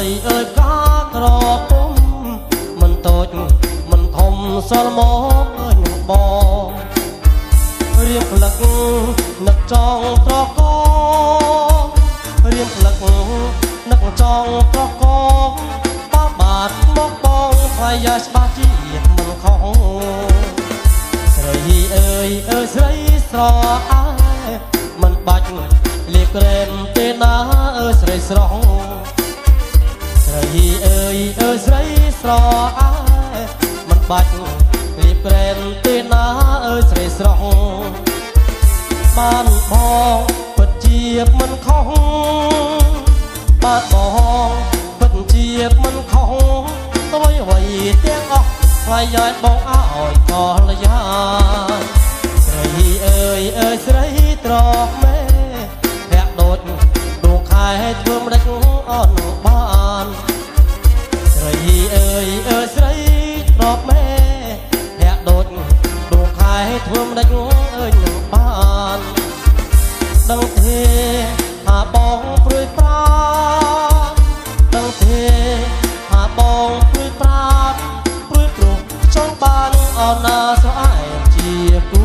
យអើយកាក្រពុំមិនតូចមិនធំសល់មកអើយនឹងបងរៀងផ្លឹកនឹកចង់ត្រកងរៀងផ្លឹកនឹកចង់ត្រកងបាទមកបងខ្លាយយ៉ាច្បាស់ជាមិនខុសស្រីអើយអើយស្រីស្រអាយមិនបាច់លាបក្រែមទេណាអើយស្រីស្រស់ស្រីអើយអើយស្រីស្រអាយមិនបាច់លាបក្រែមទេណាអើយស្រីស្រស់បានបងពិតជាមិនខុសបានបងពិតជាមិនខុសអ្វីអ្វីទាំងអស់ខ្លាយយ៉ាយបងអើយកលយាស្រីអើយអើយស្រីត្រកមេធាក់ដូចដួងខែធ្វើម្ដេចអត់បានស្រីអើយអើយស្រីត្រកមេធាក់ដូចដួងខែធ្វើម្ដេចអើយនឹងបានដឹងទេថាបងព្រួយប្រាដឹងទេថាបងព្រួយប្រាព្រួយព្រោះចង់បានអណាស្រអែមជាគូ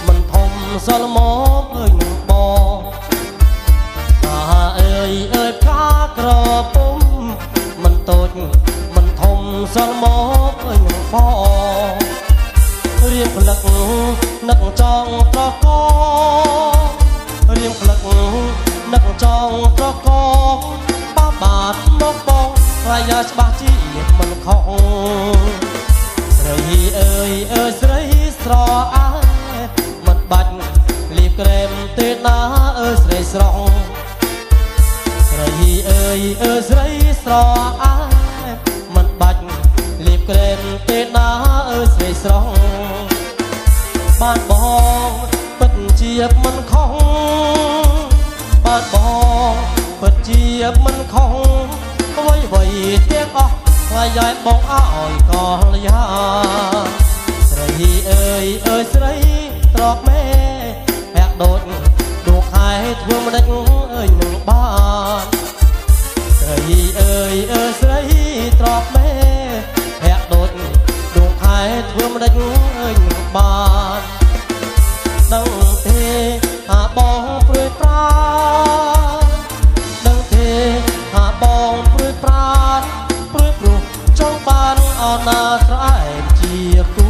មិនធំសល់មកអើយនឹងបងតាអើយអើយផ្កាក្រពុំមិនតូចមិនធំសល់មកអើយនឹងបងរៀងផ្លឹកនឹកចង់ត្រកងរៀងផ្លឹកនឹកចង់ត្រកងបាទមកបងខ្លាយយ៉ាច្បាស់ជាមិនខុសស្រីអើយអើយស្រីស្រអាយមិនបាច់លាបក្រែមទេណាអើយស្រីស្រស់ស្រីអើយអើយស្រីស្រអាយមិនបាច់លាបក្រែមទេណាអើយស្រីស្រស់បានបងពិតជាមិនខុសបានបងពិតជាមិនខុសអ្វីអ្វីទាំងអស់ខ្លាយយ៉ាយបងអើយកលយាស្រីអើយអើយស្រីត្រកមេហាក់ដូចដួងខែធ្វើម្ដេចអើយនឹងបានស្រីអើយអើយស្រីត្រកមេហាក់ដូចដួងខែធ្វើម្ដេចអើយនឹងបានដឹងទេថាបងព្រួយប្រាដឹងទេថាបងព្រួយប្រាព្រួយព្រោះចង់បានអណាស្រអែមជាគូ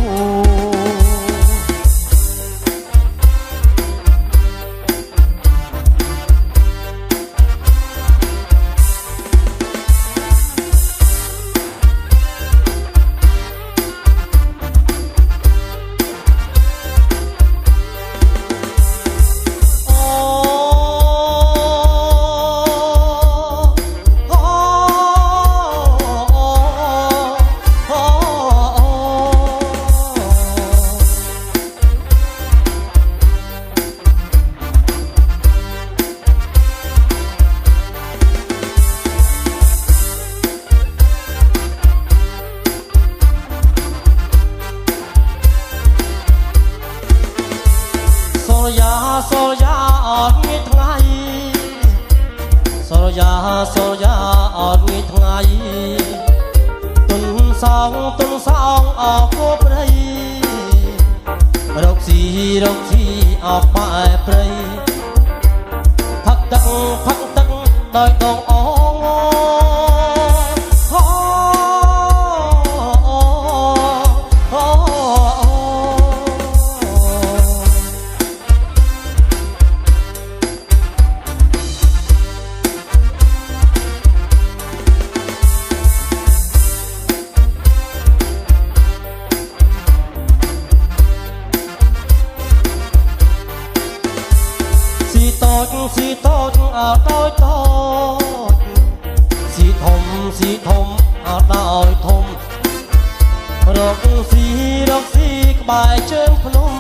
សូយ៉ាអត់ងាយថ្ងៃសូយ៉ាអត់ងាយថ្ងៃទុនសងអរគោព្រៃរកស៊ីអបបែព្រៃផឹកទឹកដោយដងអង ចស៊ីតូចអត់ដោយតូចស៊ីធំអត់ដោយធំរកស៊ីក្បែរជើងភ្នំ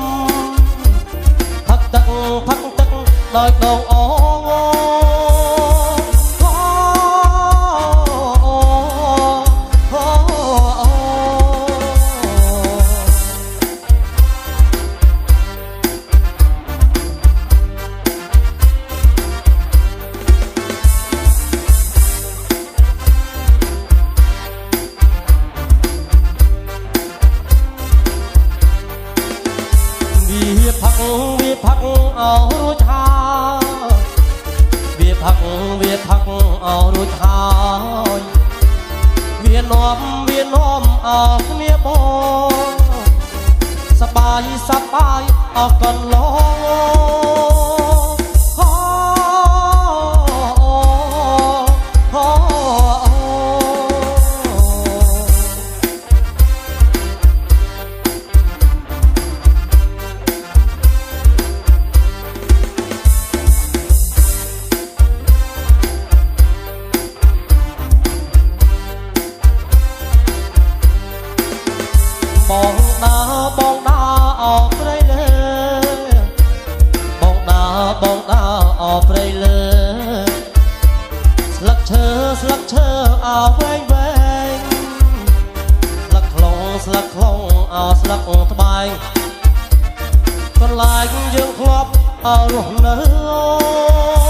ផឹកទឹកដោយដងអងវាផឹកអោរួចហើយវាផឹកអោរួចហើយវានាំអោគ្នាបងសបាយអរកន្លបងដើរអอกព្រៃលើបងដើរអอกព្រៃលើស្លឹកឈើអោវែងស្លឹកខ្លងអោស្លឹកត្បែងកន្លែងយើងធ្លាប់អោរស់នៅ